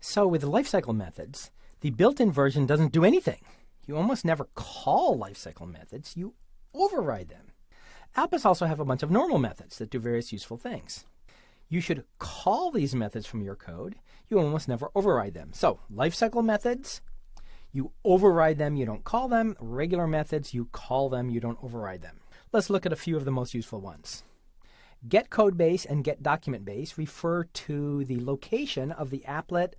So with lifecycle methods, the built-in version doesn't do anything. You almost never call lifecycle methods, you override them. Applets also have a bunch of normal methods that do various useful things. You should call these methods from your code. You almost never override them. So lifecycle methods, you override them, you don't call them. Regular methods, you call them, you don't override them. Let's look at a few of the most useful ones. GetCodeBase and GetDocumentBase refer to the location of the applet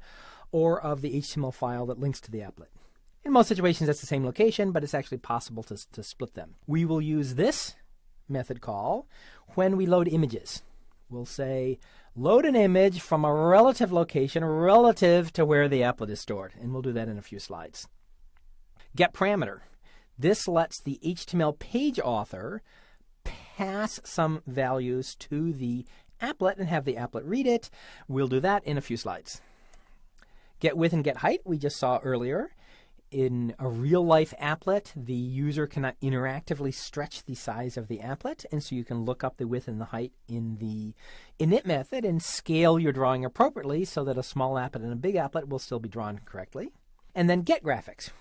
or of the HTML file that links to the applet. In most situations, that's the same location, but it's actually possible to split them. We will use this method call when we load images. We'll say, load an image from a relative location relative to where the applet is stored. And we'll do that in a few slides. GetParameter. This lets the HTML page author pass some values to the applet and have the applet read it. We'll do that in a few slides. GetWidth and GetHeight, we just saw earlier. In a real-life applet, the user cannot interactively stretch the size of the applet, and so you can look up the width and the height in the init method and scale your drawing appropriately so that a small applet and a big applet will still be drawn correctly. And then getGraphics.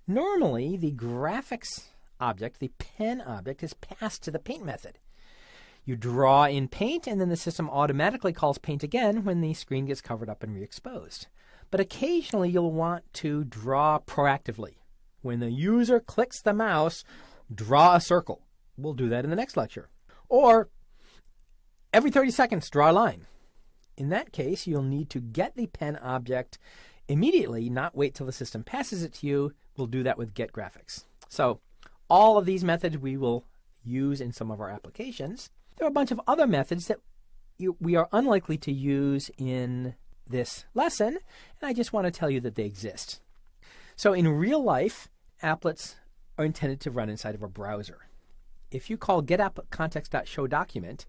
Normally, the graphics object, the pen object, is passed to the paint method. You draw in paint, and then the system automatically calls paint again when the screen gets covered up and re-exposed. But occasionally you'll want to draw proactively. When the user clicks the mouse, draw a circle. We'll do that in the next lecture. Or every 30 seconds, draw a line. In that case, you'll need to get the pen object immediately, not wait till the system passes it to you. We'll do that with getGraphics. So all of these methods we will use in some of our applications. There are a bunch of other methods that we are unlikely to use in this lesson, and I just want to tell you that they exist. So in real life, applets are intended to run inside of a browser. If you call getAppletContext.showDocument,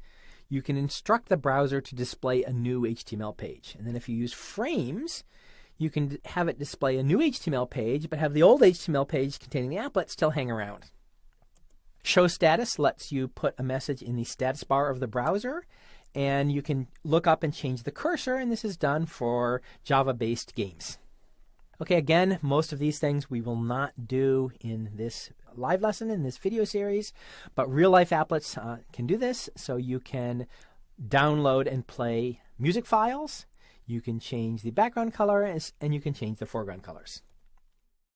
you can instruct the browser to display a new HTML page. And then if you use frames, you can have it display a new HTML page, but have the old HTML page containing the applet still hang around. ShowStatus lets you put a message in the status bar of the browser, and you can look up and change the cursor, and this is done for Java-based games. Okay, again, most of these things we will not do in this live lesson, in this video series, but real-life applets can do this. So you can download and play music files, you can change the background color, and you can change the foreground colors.